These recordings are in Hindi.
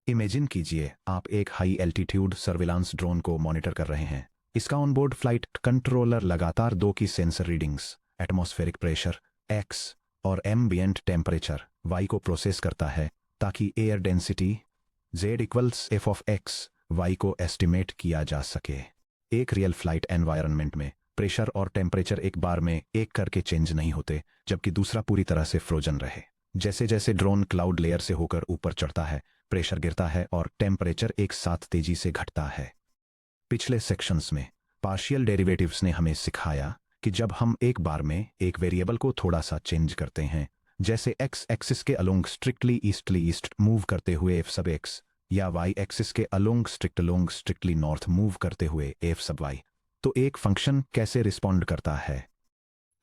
इमेजिन कीजिए आप एक हाई एल्टीट्यूड सर्विलांस ड्रोन को मॉनिटर कर रहे हैं। इसका ऑनबोर्ड फ्लाइट कंट्रोलर लगातार दो की sensor readings, atmospheric pressure X और एम्बिएंट टेम्परेचर वाई को प्रोसेस करता है ताकि air density Z equals F of X Y को एस्टिमेट किया जा सके। एक रियल फ्लाइट एनवायरनमेंट में प्रेशर और टेम्परेचर एक बार में एक करके चेंज नहीं होते, जबकि दूसरा पूरी तरह से फ्रोजन रहे। जैसे जैसे ड्रोन क्लाउड लेयर से होकर ऊपर चढ़ता है, प्रेशर गिरता है और टेम्परेचर एक साथ तेजी से घटता है। पिछले सेक्शंस में पार्शियल डेरिवेटिव्स ने हमें सिखाया कि जब हम एक बार में एक वेरिएबल को थोड़ा सा चेंज करते हैं, जैसे एक्स एक्सिस के अलोंग स्ट्रिक्टली ईस्ट मूव करते हुए एफ सब एक्स, या वाई एक्सिस के अलोंग स्ट्रिक्टली नॉर्थ मूव करते हुए एफ सब वाई, तो एक फंक्शन कैसे रिस्पॉन्ड करता है।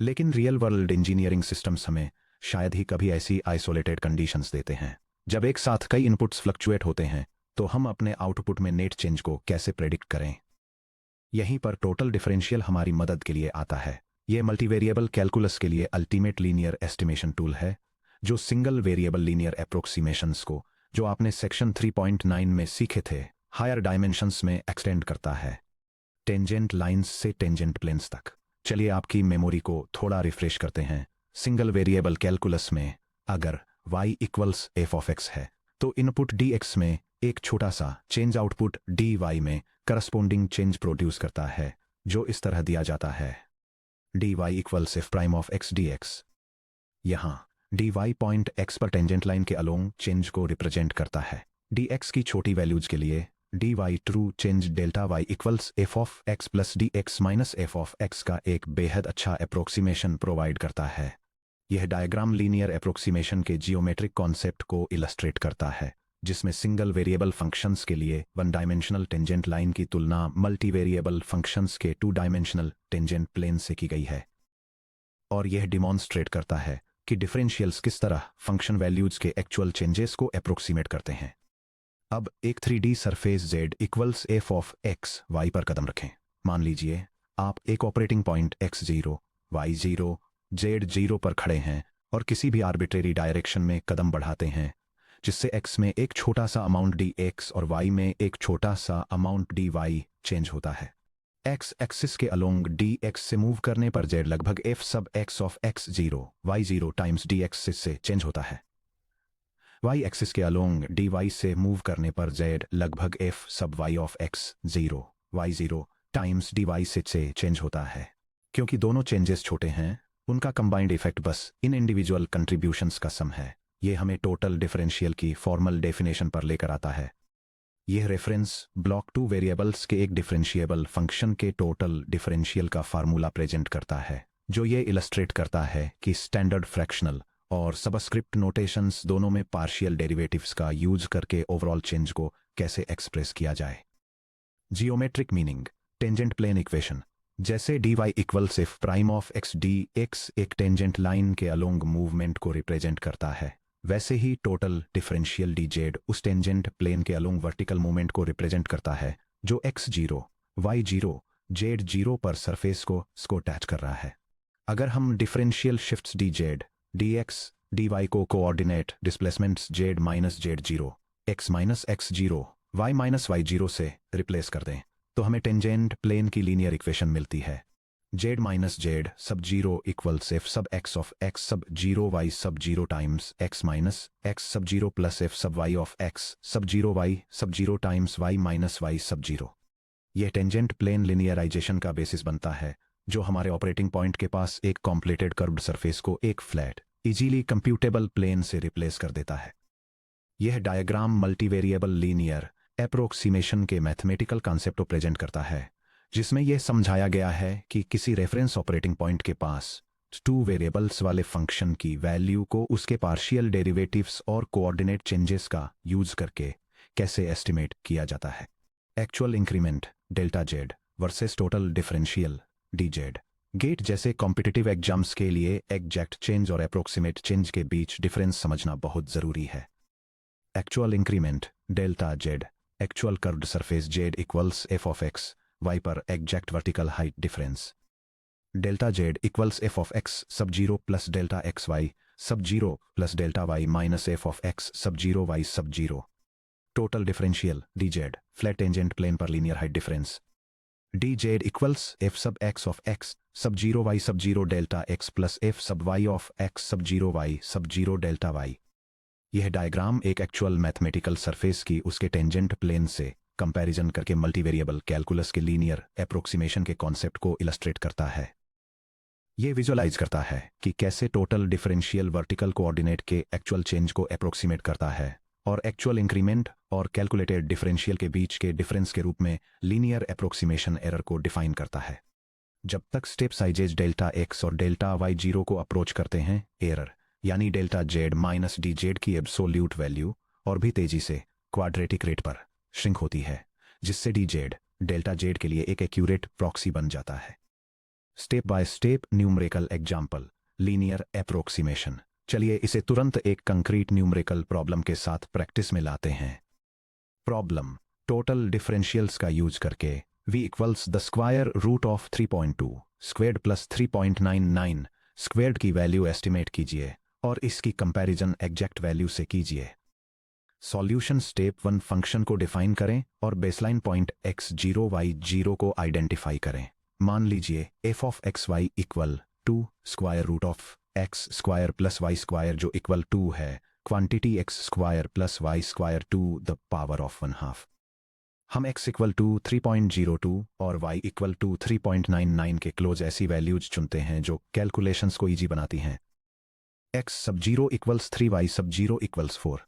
लेकिन रियल वर्ल्ड इंजीनियरिंग सिस्टम्स हमें शायद ही कभी ऐसी आइसोलेटेड कंडीशंस देते हैं। जब एक साथ कई इनपुट्स फ्लक्चुएट होते हैं, तो हम अपने आउटपुट में नेट चेंज को कैसे प्रेडिक्ट करें। यहीं पर टोटल डिफरेंशियल हमारी मदद के लिए आता है। यह मल्टीवेरिएबल कैलकुलस के लिए अल्टीमेट लीनियर एस्टिमेशन टूल है, जो सिंगल वेरिएबल लीनियर अप्रोक्सीमेशंस को, जो आपने सेक्शन 3.9 में सीखे थे, हायर डायमेंशंस में एक्सटेंड करता है, टेंजेंट लाइंस से टेंजेंट प्लेन्स तक। चलिए आपकी मेमोरी को थोड़ा रिफ्रेश करते हैं। सिंगल वेरिएबल कैलकुलस में अगर y equals F of x है, तो इनपुट dx में एक छोटा सा चेंज आउटपुट dy में करस्पोंडिंग चेंज प्रोड्यूस करता है, जो इस तरह दिया जाता है dy equals F prime of X dx। यहाँ dy पॉइंट x पर टेंजेंट लाइन के अलोंग चेंज को रिप्रेजेंट करता है। dx की छोटी वैल्यूज के लिए dy true change delta y equals F of x plus dx minus f of x का एक बेहद अच्छा अप्रोक्सीमेशन प्रोवाइड करता है। यह डायग्राम लीनियर अप्रोक्सीमेशन के जियोमेट्रिक कॉन्सेप्ट को इलस्ट्रेट करता है, जिसमें सिंगल वेरिएबल फंक्शंस के लिए वन डायमेंशनल टेंजेंट लाइन की तुलना मल्टी वेरिएबल फंक्शंस के टू डायमेंशनल टेंजेंट प्लेन से की गई है। और यह डिमॉन्स्ट्रेट करता है कि डिफरेंशियल्स किस तरह फंक्शन वैल्यूज के एक्चुअल चेंजेस को अप्रोक्सीमेट करते हैं। अब एक 3D surface z equals F of X Y पर कदम रखें। मान लीजिए आप एक operating point x0, y0, z0 पर खड़े हैं और किसी भी आर्बिट्रेरी डायरेक्शन में कदम बढ़ाते हैं, जिससे x में एक छोटा सा अमाउंट dx और y में एक छोटा सा अमाउंट dy चेंज होता है। x एक्सिस के अलोंग dx से मूव करने पर z लगभग f sub x of x0, y0 times dx से चेंज होता है। y एक्सिस के अलोंग dy से मूव करने पर z लगभग f sub y of x0, y0 times dy से चेंज होता है। क्योंकि दोनों चेंजेस छोटे हैं, उनका कंबाइंड इफेक्ट बस इन इंडिविजुअल कंट्रीब्यूशंस का सम है। ये हमें टोटल डिफरेंशियल की फॉर्मल डेफिनेशन पर लेकर आता है। यह रेफरेंस ब्लॉक 2 वेरिएबल्स के एक डिफरेंशिएबल फंक्शन के टोटल डिफरेंशियल का फार्मूला प्रेजेंट करता है, जो ये इलस्ट्रेट करता है कि स्टैंडर्ड फ्रैक्शनल और सबस्क्रिप्ट नोटेशंस दोनों में पार्शियल डेरिवेटिव्स का यूज करके ओवरऑल चेंज को कैसे एक्सप्रेस किया जाए। Geometric meaning tangent plane equation. जैसे dy equals F prime of X dx एक टेंजेंट लाइन के अलोंग मूवमेंट को रिप्रेजेंट करता है, वैसे ही टोटल डिफरेंशियल dz उस टेंजेंट प्लेन के अलोंग वर्टिकल मूवमेंट को रिप्रेजेंट करता है, जो x0, y0, z0 पर सरफेस को अटैच कर रहा है। अगर हम differential shifts dz, dx, dy को coordinate displacements z minus z0, x minus x0, y minus y0 से रिप्लेस कर दें, तो हमें टेंजेंट प्लेन की लीनियर इक्वेशन मिलती है। z माइनस z सब 0 इक्वल्स एफ सब x of x sub 0 y sub 0 times x minus x sub 0 plus F सब y of x sub 0 y sub 0 times y minus y sub 0। यह टेंजेंट प्लेन लिनियराइजेशन का बेसिस बनता है, जो हमारे ऑपरेटिंग पॉइंट के पास एक कॉम्प्लीटेड कर्व्ड सरफेस को एक फ्लैट इजीली कंप्यूटेबल प्लेन से रिप्लेस कर देता है। यह डायग्राम मल्टीवेरिएबल लीनियर अप्रोक्सीमेशन के मैथमेटिकल कॉन्सेप्ट को प्रेजेंट करता है, जिसमें यह समझाया गया है कि किसी रेफरेंस ऑपरेटिंग पॉइंट के पास 2 वेरिएबल्स वाले फंक्शन की वैल्यू को उसके पार्शियल डेरिवेटिव्स और कोऑर्डिनेट चेंजेस का यूज करके कैसे एस्टिमेट किया जाता है। Actual increment delta z versus total differential dz। GATE जैसे कॉम्पिटिटिव एग्जाम्स के लिए एग्जैक्ट चेंज और अप्रोक्सीमेट चेंज के बीच डिफरेंस समझना बहुत जरूरी है। Actual increment delta z actual curved surface z equals F of X y पर exact vertical height difference. Delta z equals F of x sub 0 plus delta x y sub 0 plus delta y minus f of x sub 0 y sub 0। Total differential dz flat tangent plane पर linear height difference dz equals f sub x of x sub 0 y sub 0 delta x plus f sub y of x sub 0 y sub 0 delta y। यह डायग्राम एक एक्चुअल मैथमेटिकल सरफेस की उसके टेंजेंट प्लेन से कंपैरिजन करके मल्टीवेरिएबल कैलकुलस के लीनियर अप्रोक्सीमेशन के कॉन्सेप्ट को इलस्ट्रेट करता है। यह विजुअलाइज करता है कि कैसे टोटल डिफरेंशियल वर्टिकल कोऑर्डिनेट के एक्चुअल चेंज को अप्रोक्सीमेट करता है और एक्चुअल इंक्रीमेंट और कैलकुलेटेड डिफरेंशियल के बीच के डिफरेंस के रूप में लीनियर अप्रोक्सीमेशन एरर को डिफाइन करता है। जब तक स्टेप साइजेज डेल्टा x और डेल्टा y 0 को अप्रोच करते हैं, एरर यानी delta z minus D Z की एब्सोल्यूट वैल्यू और भी तेजी से क्वाड्रेटिक रेट पर श्रिंक होती है, जिससे डी जेड डेल्टा z के लिए एक एक्यूरेट प्रॉक्सी बन जाता है। Step by step numerical example linear approximation. चलिए इसे तुरंत एक कंक्रीट न्यूमरिकल प्रॉब्लम के साथ प्रैक्टिस में लाते हैं। प्रॉब्लम टोटल डिफरेंशियल्स का यूज करके v equals the square root of 3.2 squared plus 3.99 squared की वैल्यू एस्टिमेट कीजिए और इसकी कंपैरिजन एग्जैक्ट वैल्यू से कीजिए। सॉल्यूशन स्टेप 1 फंक्शन को डिफाइन करें और बेसलाइन पॉइंट x0 y0 को आइडेंटिफाई करें। मान लीजिए f of X Y equal to square root of X square plus Y square जो इक्वल टू है quantity X square plus Y square to the power of 1/2। हम x इक्वल टू 3.02 और y इक्वल टू 3.99 के क्लोज ऐसी वैल्यूज चुनते हैं जो कैलकुलेशंस को इजी बनाती हैं। x sub 0 equals 3 y sub 0 equals 4।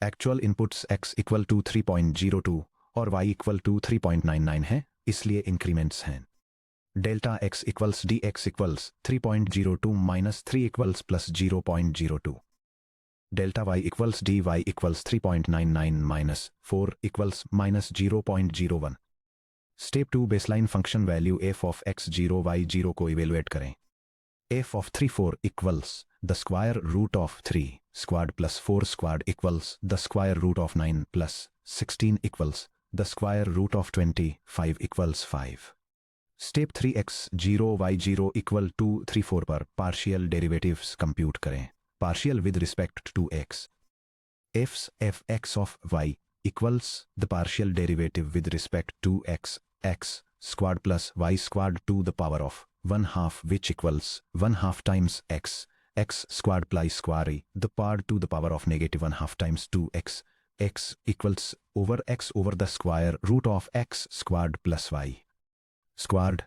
Actual inputs x equal to 3.02 और y इक्वल टू 3.99 है, इसलिए इंक्रीमेंट्स हैं। Delta x equals dx equals 3.02 minus 3 equals plus 0.02। Delta y equals dy equals 3.99 minus 4 equals minus 0.01। Step 2 baseline function value f of x0 y0 को इवेलुएट करें। f of 34 equals the square root of 3 squared plus 4 squared equals the square root of 9 plus 16 equals the square root of 25 equals 5। Step 3 x0 y0 equal to 34 पर पार्शियल डेरिवेटिव्स कंप्यूट करें। Partial with respect to x f x of y equals the partial derivative with respect to x squared plus y squared to the power of 1/2 which equals 1/2 times x squared plus square the power to the power of negative 1/2 times 2x x equals over x over the square root of x squared plus y squared.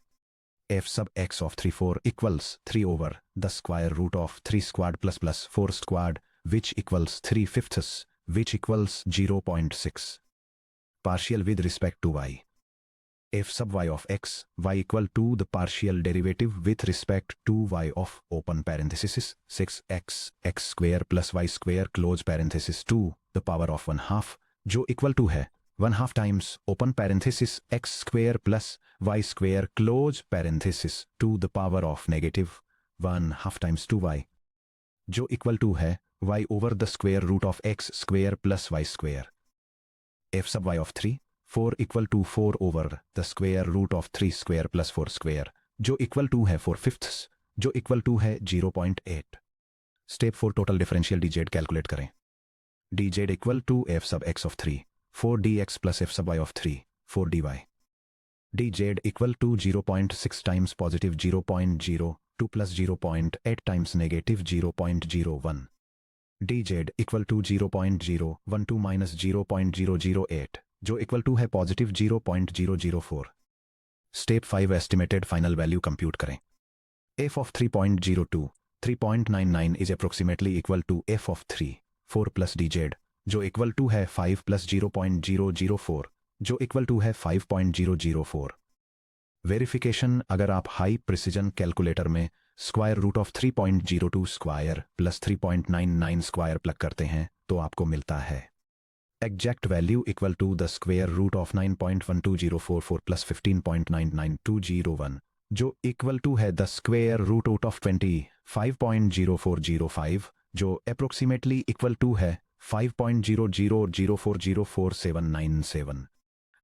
f sub x of 34 equals 3 over the square root of 3 squared plus 4 squared which equals 3/5 which equals 0.6. Partial with respect to y. f sub y of x y equal to the partial derivative with respect to y of open parenthesis 6x x square plus y square close parenthesis 2 the power of 1/2 जो equal to है 1/2 times open parenthesis x square plus y square close parenthesis to the power of negative 1/2 times 2y जो equal to है y over the square root of x square plus y square। f sub y of 3 4 equal to 4 over the square root of 3 square plus 4 square जो equal to है 4/5 जो equal to है 0.8। Step 4 total differential dz calculate करें। dz equal to f sub x of 3 4 dx plus f sub y of 3 4 dy dz equal to 0.6 times positive 0.02 plus 0.8 times negative 0.01 dz equal to 0.012 minus 0.008 जो equal to है positive 0.004। Step 5 estimated final value compute करें। f of 3.02 3.99 is approximately equal to f of 3 4 plus dz जो इक्वल टू है 5 प्लस 0.004 जो इक्वल टू है 5.004। वेरिफिकेशन अगर आप हाई प्रिसीजन कैलकुलेटर में square root of 3.02 square plus 3.99 square plug करते हैं तो आपको मिलता है exact value equal to the square root of 9.12044 plus 15.99201 जो इक्वल टू है द स्क्वायर रूट ऑफ 25.0405 जो अप्रोक्सीमेटली इक्वल टू है 5.0004044797।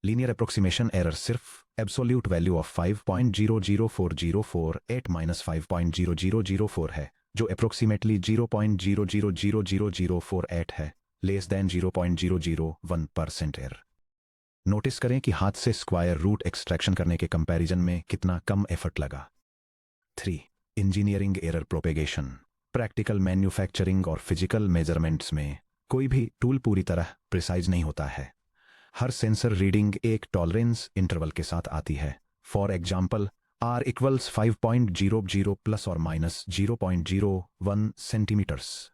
लीनियर अप्रोक्सीमेशन एरर सिर्फ एब्सोल्यूट वैल्यू ऑफ 5.004048 माइनस 5.0004 है जो अप्रोक्सीमेटली 0.000048 है। Less than 0.001% error. नोटिस करें कि हाथ से स्क्वायर रूट एक्सट्रैक्शन करने के कंपैरिजन में कितना कम एफर्ट लगा। 3. Engineering error propagation. Practical manufacturing और फिजिकल मेजरमेंट्स में कोई भी टूल पूरी तरह प्रिसाइज नहीं होता है। हर सेंसर रीडिंग एक टॉलरेंस इंटरवल के साथ आती है। For example, R equals 5.00 plus और माइनस 0.01 सेंटीमीटर्स।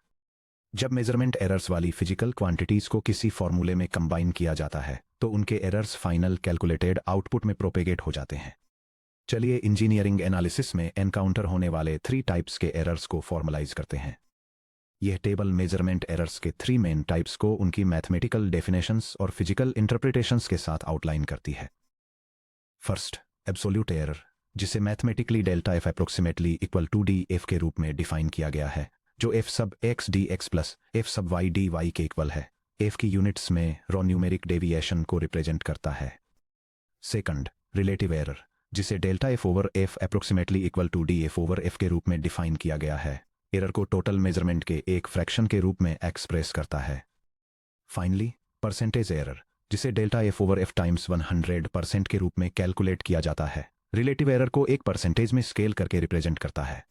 जब मेजरमेंट एरर्स वाली फिजिकल क्वांटिटीज को किसी फॉर्मूले में कंबाइन किया जाता है तो उनके एरर्स फाइनल कैलकुलेटेड आउटपुट में प्रोपेगेट हो जाते हैं। चलिए इंजीनियरिंग एनालिसिस में एनकाउंटर होने वाले 3 टाइप्स के एरर्स को फॉर्मलाइज करते हैं। यह टेबल मेजरमेंट एरर्स के 3 मेन टाइप्स को उनकी मैथमेटिकल डेफिनेशंस और फिजिकल इंटरप्रिटेशंस के साथ आउटलाइन करती है। फर्स्ट, एब्सोल्यूट एरर, जिसे mathematically delta F approximately equal to D F के रूप में डिफाइन किया गया है, जो F sub X D X plus F sub Y D Y के इक्वल है। एफ की यूनिट्स में रॉ न्यूमेरिक डेविएशन को रिप्रेजेंट करता है। सेकंड, रिलेटिव एरर, जिसे delta F over F approximately equal to D F over F के रूप में डिफाइन किया गया है। एरर को टोटल मेजरमेंट के एक फ्रैक्शन के रूप में एक्सप्रेस करता है। फाइनली, परसेंटेज एरर, जिसे delta F over F times 100% के रूप में कैलकुलेट किया जाता है, रिलेटिव एरर को एक परसेंटेज में स्केल करके रिप्रेजेंट करता है।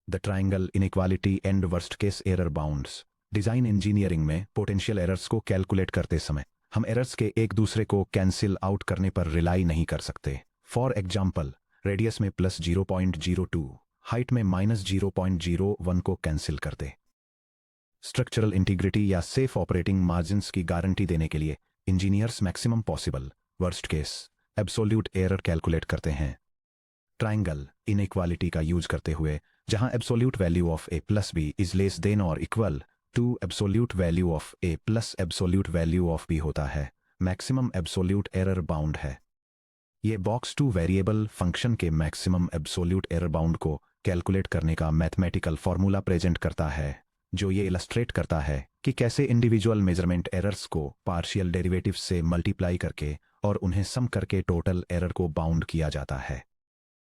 The triangle inequality and worst case error bounds. Design engineering में पोटेंशियल एरर्स को कैलकुलेट करते समय हम एरर्स के एक दूसरे को कैंसिल आउट करने पर रिलाई नहीं कर सकते। फॉर एग्जाम्पल, रेडियस में प्लस 0.02, हाइट में माइनस 0.01 को कैंसिल कर दे। स्ट्रक्चरल इंटीग्रिटी या सेफ ऑपरेटिंग मार्जिन्स की गारंटी देने के लिए engineers maximum possible worst case absolute error calculate करते हैं। ट्रायंगल इनइक्वालिटी का यूज करते हुए, जहां absolute value of a plus b is less than और equal to absolute value of a plus absolute value of b होता है, मैक्सिमम एब्सोल्यूट एरर बाउंड है। ये बॉक्स टू वेरिएबल फंक्शन के मैक्सिमम एब्सोल्यूट एरर बाउंड को कैलकुलेट करने का मैथमेटिकल फॉर्मूला प्रेजेंट करता है, जो ये इलस्ट्रेट करता है कि कैसे इंडिविजुअल मेजरमेंट एरर्स को पार्शियल डेरिवेटिव से मल्टीप्लाई करके और उन्हें सम करके टोटल एरर को बाउंड किया जाता है।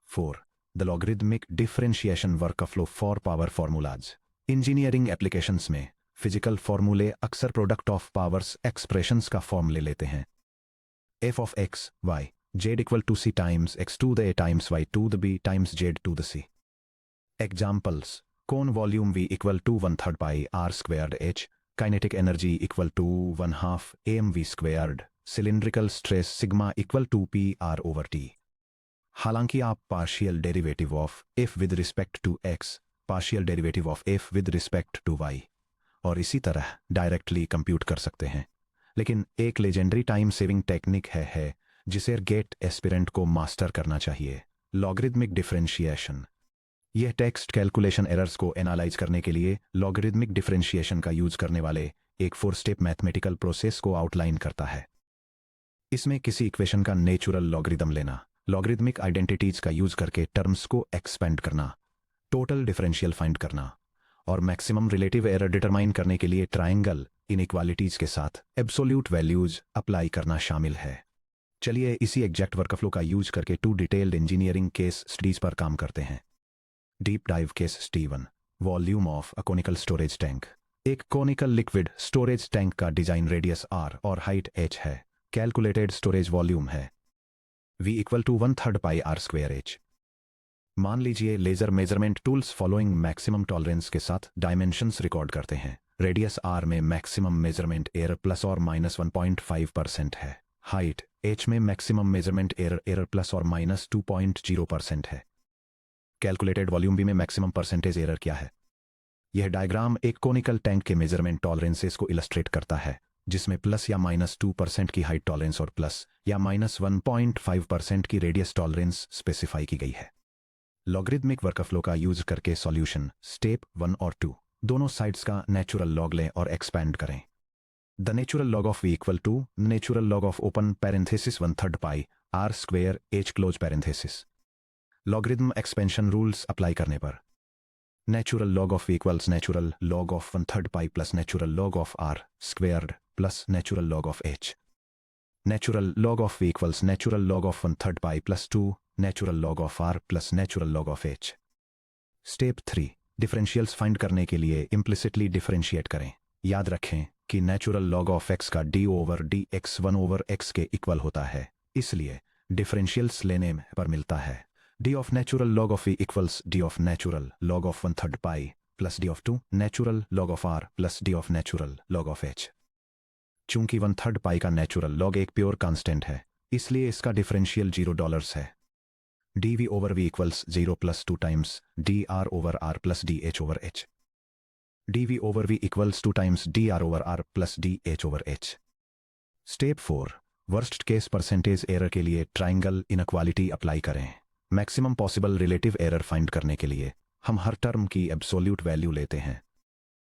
4. The logarithmic differentiation workflow for power formulas. Engineering applications में फिजिकल फॉर्मूले अक्सर प्रोडक्ट ऑफ पावर्स एक्सप्रेशंस का फॉर्म ले लेते हैं। F of X Y Z equal to C times X to the A times Y to the B times Z to the C. Examples, cone volume V equal to 1/3 pi R squared H, kinetic energy equal to 1/2 AmV squared, cylindrical stress sigma equal to PR/T। हालांकि आप partial derivative of f with respect to x, partial derivative of f with respect to y और इसी तरह डायरेक्टली कंप्यूट कर सकते हैं, लेकिन एक लेजेंडरी टाइम सेविंग टेक्निक है जिसे गेट एस्पिरेंट को मास्टर करना चाहिए, लॉगरिदमिक डिफरेंशिएशन। यह टेक्स्ट कैलकुलेशन एरर्स को एनालाइज करने के लिए लॉगरिदमिक डिफरेंशिएशन का यूज करने वाले एक 4 स्टेप मैथमेटिकल प्रोसेस को आउटलाइन करता है। इसमें किसी इक्वेशन का नेचुरल लॉगरिदम लेना, लॉगरिदमिक आइडेंटिटीज का यूज करके टर्म्स को एक्सपेंड करना, टोटल डिफरेंशियल फाइंड करना और मैक्सिमम रिलेटिव एरर डिटरमाइन करने के लिए ट्रायंगल इनइक्वालिटीज के साथ एब्सोल्यूट वैल्यूज अप्लाई करना शामिल है। चलिए इसी एग्जैक्ट वर्कफ्लो का यूज करके 2 डिटेल्ड इंजीनियरिंग केस स्टडीज पर काम करते हैं। Deep dive case study 1, volume of a conical storage tank. एक कोनिकल लिक्विड स्टोरेज टैंक का डिजाइन रेडियस r और हाइट h है। कैलकुलेटेड स्टोरेज वॉल्यूम है V equal to 1/3 pi r square h। मान लीजिए laser measurement tools following maximum tolerance के साथ डायमेंशंस रिकॉर्ड करते हैं। रेडियस r में मैक्सिमम मेजरमेंट एरर प्लस और माइनस 1.5% है। हाइट h में मैक्सिमम मेजरमेंट एरर प्लस और माइनस 2.0% है। कैलकुलेटेड वॉल्यूम V में मैक्सिमम परसेंटेज एरर क्या है? यह डायग्राम एक कोनिकल टैंक के मेजरमेंट टॉलरेंसेस को इलस्ट्रेट करता है, जिसमें प्लस या माइनस 2% की हाइट टॉलरेंस और प्लस या माइनस 1.5% की रेडियस टॉलरेंस स्पेसिफाई की गई है। लॉगरिदमिक वर्कफ्लो का यूज करके सॉल्यूशन स्टेप 1 और 2 दोनों साइड्स का नेचुरल लॉग लें और एक्सपैंड करें। The natural log of V equal to natural log of open parenthesis 1/3 pi r square h close parenthesis. Logarithm expansion rules apply करने पर natural log of V equals natural log of 1/3 pi plus natural log of r squared plus natural log of h। Natural log of V equals natural log of 1/3 pi plus 2 natural log of r plus natural log of h। Step 3, differentials find करने के लिए इम्प्लिसिटली डिफरेंशिएट करें। याद रखें कि नेचुरल लॉग ऑफ x का d over D x 1 over x के इक्वल होता है, इसलिए डिफरेंशियल्स लेने पर मिलता है d of natural log of v equals d of natural log of 1/3 pi plus d of 2 natural log of r plus d of natural log of h। चूंकि 1/3 पाई का नेचुरल लॉग एक प्योर कांस्टेंट है, इसलिए इसका डिफरेंशियल $0 है। dv over v equals 0 plus 2 times dr over r plus dh over h। dv over v equals 2 times dr over r plus dh over h। Step 4, worst case percentage error के लिए ट्राइंगल इनक्वालिटी अप्लाई करें। Maximum possible relative error find करने के लिए हम हर टर्म की एब्सोल्यूट वैल्यू लेते हैं।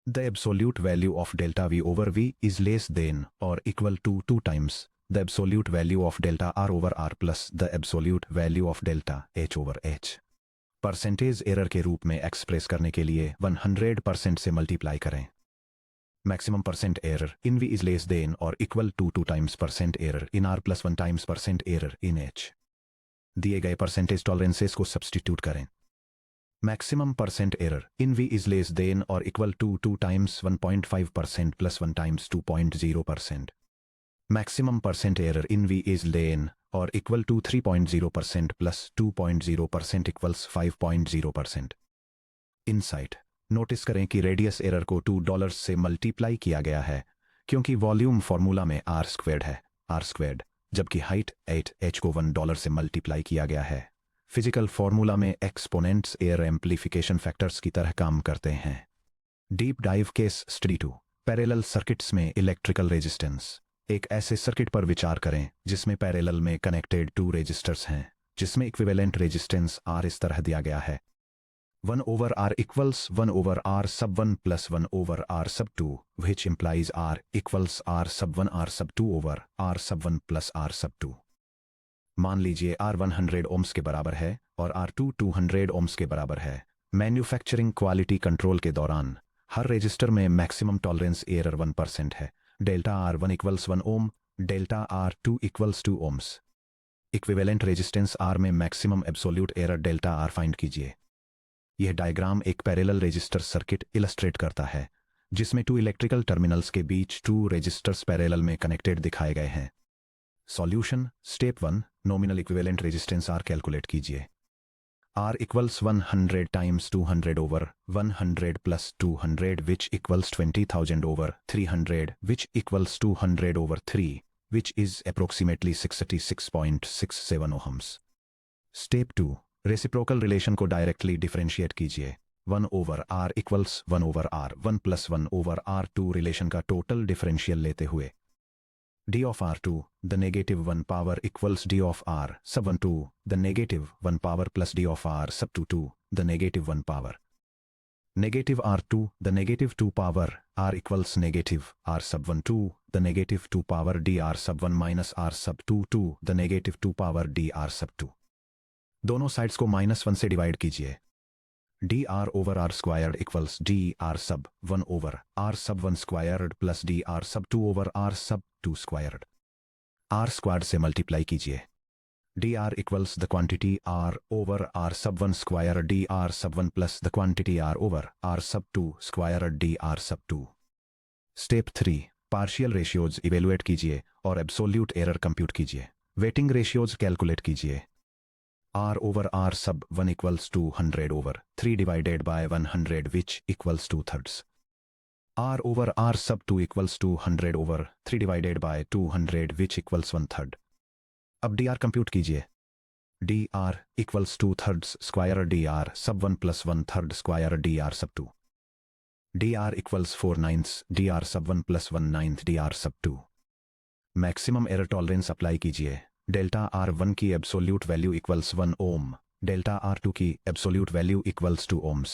The absolute value of delta v over v is less than और equal to 2 times the absolute value of delta r over r plus the absolute value of delta h over h। Percentage error के रूप में एक्सप्रेस करने के लिए 100% से मल्टीप्लाई करें। Maximum percent error in v is less than और equal to 2 times percent error in r plus 1 times percent error in h। दिए गए परसेंटेज टॉलरेंसेस को सब्स्टिट्यूट करें। Maximum percent error in v is less than और equal to 2 times 1.5% plus 1 times 2.0%। Maximum percent error in v is less और equal to 3.0% plus 2.0% equals 5.0%। Insight, notice करें कि रेडियस एरर को $2 से मल्टीप्लाई किया गया है क्योंकि वॉल्यूम फॉर्मूला में r स्क्वेयर्ड है r स्क्वेयर्ड, जबकि हाइट 8h को $1 से मल्टीप्लाई किया गया है। फिजिकल फॉर्मूला में एक्सपोनेंट्स एयर एम्प्लीफिकेशन फैक्टर्स की तरह काम करते हैं। Deep dive case study 2, parallel circuits में इलेक्ट्रिकल रेजिस्टेंस। एक ऐसे सर्किट पर विचार करें जिसमें पैरेलल में कनेक्टेड 2 रेजिस्टर्स हैं, जिसमें इक्विवेलेंट रेजिस्टेंस R इस तरह दिया गया है 1 over r equals 1 over r sub 1 plus 1 over r sub 2, which implies r equals r sub 1 r sub 2 over r sub 1 plus r sub 2। मान लीजिए R 100 ohms के बराबर है और R2 200 ohms के बराबर है। मैन्युफैक्चरिंग क्वालिटी कंट्रोल के दौरान हर रजिस्टर में मैक्सिमम टॉलरेंस एरर 1% है। Delta R1 equals 1 ohm, delta R2 equals 2 ohms। Equivalent resistance R में maximum absolute error delta R find कीजिए। यह डायग्राम एक पैरेलल रजिस्टर सर्किट इलस्ट्रेट करता है जिसमें 2 इलेक्ट्रिकल टर्मिनल्स के बीच 2 रजिस्टर्स पैरेलल में कनेक्टेड दिखाए गए हैं। Solution, step 1, nominal equivalent resistance R calculate कीजिए। R equals 100 times 200 over 100 plus 200 which equals 20,000 over 300 which equals 200 over 3 which is approximately 66.67 ohms। Step 2, reciprocal relation को डायरेक्टली डिफरेंशिएट कीजिए। 1 over R equals 1 over R1 plus 1 over R2 relation का टोटल डिफरेंशियल लेते हुए d of R2 the negative 1 power equals d of R sub 1 2 the negative 1 power plus d of R sub 2 2 the negative 1 power। Negative R2 the negative 2 power R equals negative R sub 1 2 the negative 2 power dr sub 1 minus R sub 2 2 the negative 2 power dr sub 2। दोनों साइड्स को -1 से डिवाइड कीजिए। dr over r squared equals dr sub 1 over r sub 1 squared plus dr sub 2 over r sub 2 squared. r squared से मल्टीप्लाई कीजिए। dr equals the quantity r over r sub 1 squared dr sub 1 plus the quantity r over r sub 2 squared dr sub 2। Step 3, partial ratios evaluate कीजिए और एब्सोल्यूट एरर कंप्यूट कीजिए। वेटिंग रेशियोज कैलकुलेट कीजिए। R over R sub 1 equals 200 over 3 divided by 100 which equals 2/3। R over R sub 2 equals 200 over 3 divided by 200 which equals 1/3। अब dr कंप्यूट कीजिए। dr equals 2/3 square dr sub 1 plus 1/3 square dr sub 2। dr equals 4/9 dr sub 1 plus 1/9 dr sub 2। Maximum error tolerance apply कीजिए। डेल्टा R1 की absolute value equals 1 ohm, delta R2 की absolute value equals 2 ohms।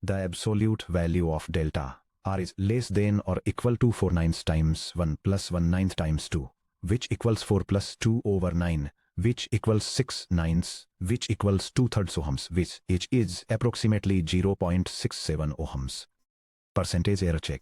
The absolute value of delta R is less than और equal to 4/9 times 1 plus 1/9 times 2 which equals 4 plus 2 over 9 which equals 6/9 which equals 2/3 ohms which is approximately 0.67 ohms। Percentage error check.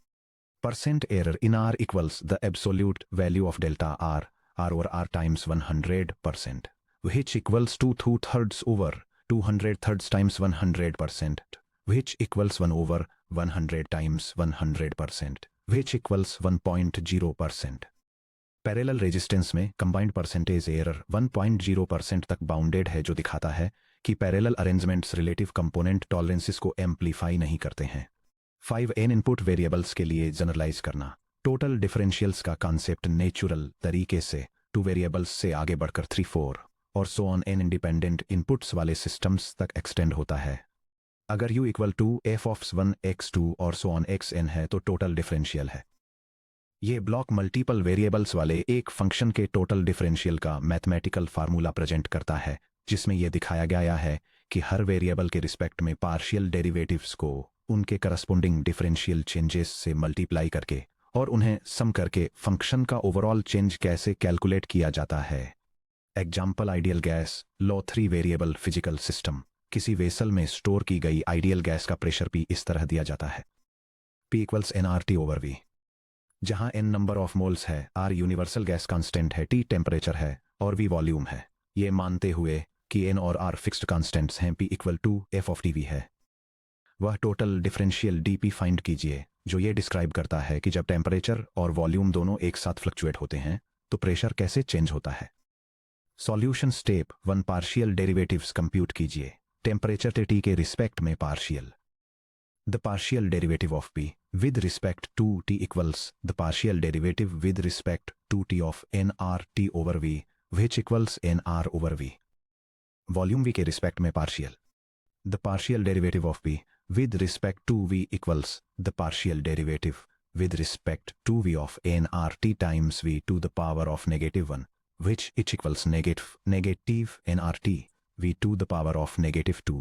Percent error in R equals the absolute value of delta R over R times 100%, which equals 2/3 over 200 times 100%, which equals 1 over 100 times 100%, which equals 1.0%. Parallel resistance में कंबाइंड परसेंटेज एरर 1.0% तक बाउंडेड है, जो दिखाता है कि parallel arrangements relative component tolerances को एम्प्लीफाई नहीं करते हैं। 5n इनपुट वेरिएबल्स के लिए जनरलाइज करना। टोटल डिफरेंशियल्स का कॉन्सेप्ट नेचुरल तरीके से 2 वेरिएबल्स से आगे बढ़कर 3, 4 और so on n independent inputs वाले सिस्टम्स तक एक्सटेंड होता है। अगर u equal to f of 1 x2 और सो ऑन xn है तो टोटल डिफरेंशियल है। ये ब्लॉक मल्टीपल वेरिएबल्स वाले एक फंक्शन के टोटल डिफरेंशियल का मैथमेटिकल फार्मूला प्रेजेंट करता है, जिसमें यह दिखाया गया है कि हर वेरिएबल के रिस्पेक्ट में पार्शियल डेरिवेटिव्स को उनके करस्पोंडिंग डिफरेंशियल चेंजेस से मल्टीप्लाई करके और उन्हें सम करके फंक्शन का ओवरऑल चेंज कैसे कैलकुलेट किया जाता है। Example ideal gas law 3 variable physical system. किसी वेसल में स्टोर की गई आइडियल गैस का प्रेशर P इस तरह दिया जाता है। P equals nRT over V, जहां n नंबर ऑफ मोल्स है, R यूनिवर्सल गैस कांस्टेंट है, T टेम्परेचर है और V वॉल्यूम है। ये मानते हुए कि n और R फिक्स्ड कांस्टेंट्स हैं, P equal to f of dV है। वह टोटल डिफरेंशियल dP फाइंड कीजिए जो ये डिस्क्राइब करता है कि जब टेम्परेचर और वॉल्यूम दोनों एक साथ फ्लक्चुएट होते हैं तो प्रेशर कैसे चेंज होता है। Solution step 1 partial derivatives compute कीजिए। टेम्परेचर T के रिस्पेक्ट में partial. The partial derivative of P with respect to T equals the partial derivative with respect to T of nRT over V, which equals nR over V. Volume V के रिस्पेक्ट में partial. The partial derivative of P with respect to V equals the partial derivative with respect to V of nRT times V to the power of -1, which equals negative nRT V to the power of -2,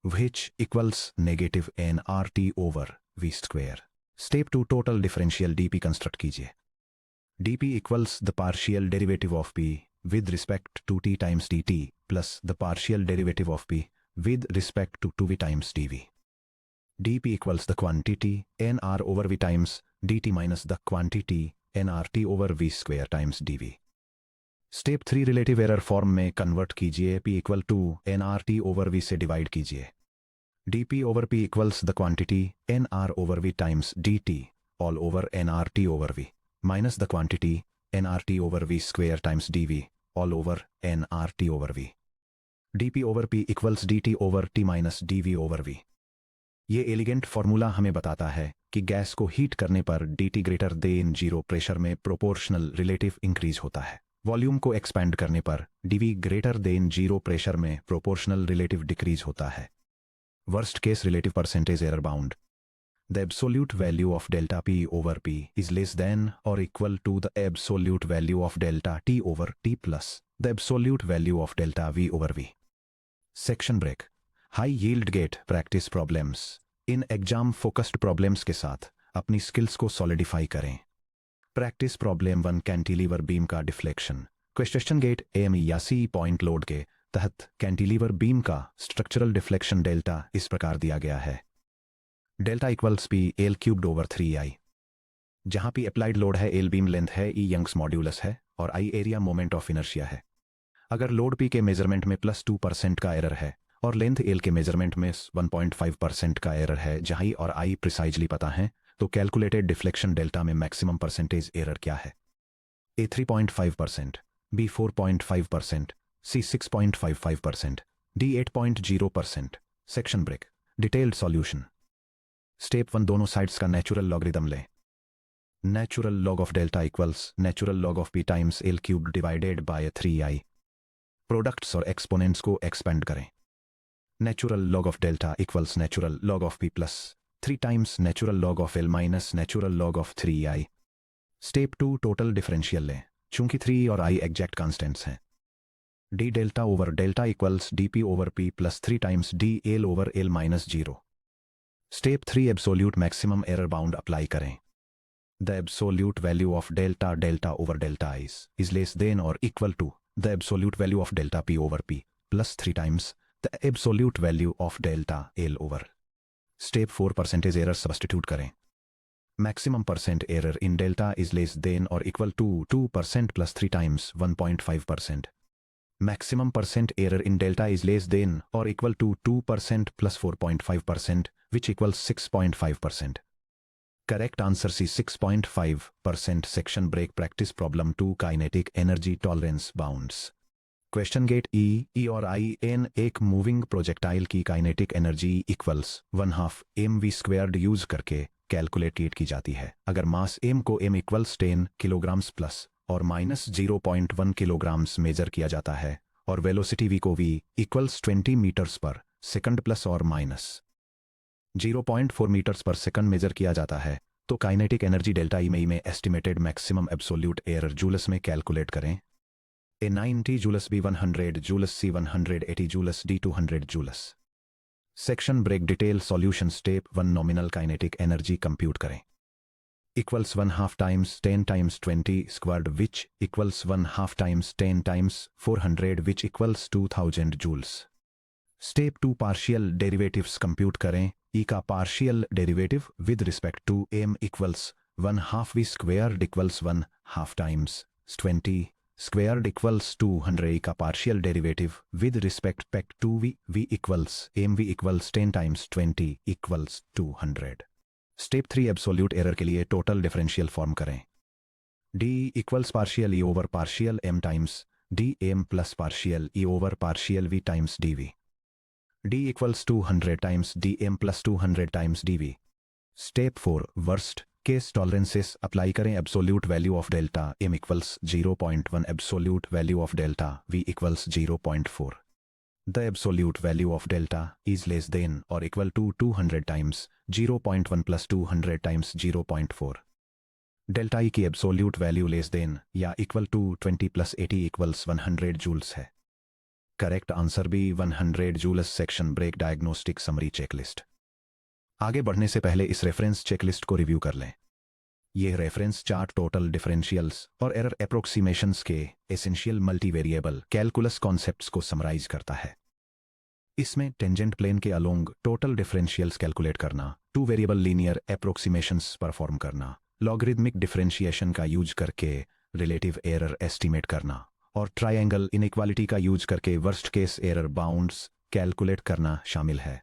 which equals negative nRT over V square. Step 2 total differential dP construct कीजिए। dP equals the partial derivative of P with respect to T times dt plus the partial derivative of P with respect to 2V times dV. dP equals the quantity nR over V times dt minus the quantity nRT over V square times dV. Step 3 relative error form में कन्वर्ट कीजिए। P equal to nRT over V से डिवाइड कीजिए। dP over P equals the quantity nR over V times dt all over nRT over V minus the quantity nRT over V square times dV all over nRT over V। dP over P equals dt over T minus dV over V। ये एलिगेंट फॉर्मूला हमें बताता है कि गैस को हीट करने पर dt ग्रेटर देन 0 प्रेशर में प्रोपोर्शनल रिलेटिव इंक्रीज होता है। वॉल्यूम को एक्सपैंड करने पर dV ग्रेटर देन 0 प्रेशर में प्रोपोर्शनल रिलेटिव डिक्रीज होता है। Worst case relative percentage error bound. The absolute value of delta P over P is less than और equal to the absolute value of delta T over T plus the absolute value of delta V over V। Section break. High yield GATE practice problems. इन एग्जाम फोकस्ड प्रॉब्लम्स के साथ अपनी स्किल्स को सॉलिडिफाई करें। प्रैक्टिस प्रॉब्लम 1 कैंटिलीवर बीम का डिफ्लेक्शन। क्वेश्चन गेट AM या C पॉइंट लोड के तहत कैंटिलीवर बीम का स्ट्रक्चरल डिफ्लेक्शन डेल्टा इस प्रकार दिया गया है। Delta equals P L cubed over 3I, जहां P अप्लाइड लोड है, L बीम लेंथ है, E यंग्स मॉड्यूलस है और I area moment of inertia है। अगर लोड P के मेजरमेंट में +2% का एरर है और लेंथ L के मेजरमेंट में 1.5% का एरर है, जहां E और I प्रिसाइजली पता है, तो कैलकुलेटेड डिफ्लेक्शन डेल्टा में मैक्सिमम परसेंटेज एरर क्या है। A 3.5%, B 4.5%, C 6.55%, D 8.0%। Section break. Detailed solution. Step 1 दोनों साइड्स का नेचुरल लॉगरिदम लें। Natural log of delta equals natural log of P times L cube divided by 3I। Products और एक्सपोनेंट्स को एक्सपेंड करें। Natural log of delta equals natural log of P plus 3 times natural log of L minus natural log of 3I। Step 2 total differential लें। चूंकि 3 और I एग्जैक्ट कांस्टेंट्स हैं, d delta over delta equals dP over P plus 3 times dL over L minus 0। Step 3 absolute maximum error bound apply करें। The absolute value of delta delta over delta is less than और equal to the absolute value of delta P over P plus 3 times the absolute value of delta L over. Step 4 percentage error substitute करें। Maximum percent error in delta is less than और equal to 2% plus 3 times 1.5%। Maximum percent error in delta is less than और equal to 2% plus 4.5%, which equals 6.5%। Correct answer C 6.5% section break practice problem 2 kinetic energy tolerance bounds. Question gate E और आई एन एक मूविंग प्रोजेक्टाइल की kinetic energy equals 1/2 mv² use करके कैलकुलेट की जाती है। अगर मास m को m इक्वल्स 10 किलोग्राम्स प्लस और माइनस 0.1 किलोग्राम्स मेजर किया जाता है और वेलोसिटी v को v equals 20 meters per second plus और minus 0.4 meters per second measure किया जाता है, तो काइनेटिक एनर्जी डेल्टा ई में estimated maximum absolute error joules में कैलकुलेट करें। A 90 joules B 100 joules C 180 joules D 200 joules. Section break detail solution step 1 nominal kinetic energy compute करें. Equals 1/2 times 10 times 20 squared which equals 1/2 times 10 times 400 which equals 2000 joules. Step 2 partial derivatives compute करें. E का partial derivative with respect to m equals 1/2 v squared equals 1/2 times 20 squared equals 200 का partial derivative with respect to v equals mv equals 10 times 20 equals 200. Step 3 absolute error के लिए total differential form करें. d equals partial e over partial m times dm plus partial e over partial v times dv. d equals 200 times dm plus 200 times dv. Step 4 worst case tolerances apply करें. Absolute value of delta m equals 0.1 absolute value of delta v equals 0.4. The absolute value of delta is less than और equal to 200 times 0.1 plus 200 times 0.4. Delta E की एब्सोल्यूट वैल्यू लेस देन या equal to 20 plus 80 equals 100 joules है. Correct answer B 100 joules. Section break diagnostic summary checklist. आगे बढ़ने से पहले इस रेफरेंस चेकलिस्ट को रिव्यू कर लें. यह रेफरेंस चार्ट टोटल डिफरेंशियल्स और एरर अप्रोक्सीमेशंस के एसेंशियल मल्टीवेरिएबल कैलकुलस कॉन्सेप्ट्स को समराइज करता है. इसमें टेंजेंट प्लेन के अलोंग टोटल डिफरेंशियल्स कैलकुलेट करना, 2 वेरिएबल लीनियर अप्रोक्सीमेशंस परफॉर्म करना, लॉगरिदमिक डिफरेंशिएशन का यूज करके रिलेटिव एरर एस्टिमेट करना और ट्रायंगल इनइक्वालिटी का यूज करके worst case error bounds calculate करना शामिल है.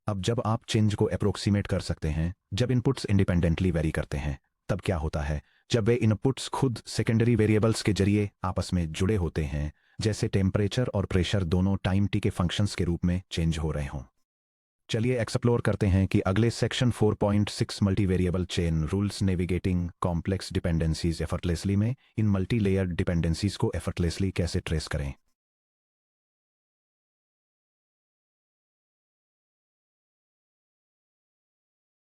अब जब आप चेंज को अप्रोक्सीमेट कर सकते हैं, जब इनपुट्स इंडिपेंडेंटली वेरी करते हैं, तब क्या होता है जब वे इनपुट्स खुद सेकेंडरी वेरिएबल्स के जरिए आपस में जुड़े होते हैं, जैसे टेम्परेचर और प्रेशर दोनों टाइम टी के फंक्शंस के रूप में चेंज हो रहे हों. चलिए एक्सप्लोर करते हैं कि अगले section 4.6 multivariable chain rules navigating complex dependencies effortlessly में इन मल्टी लेयर्ड डिपेंडेंसीज को एफर्टलेसली कैसे ट्रेस करें.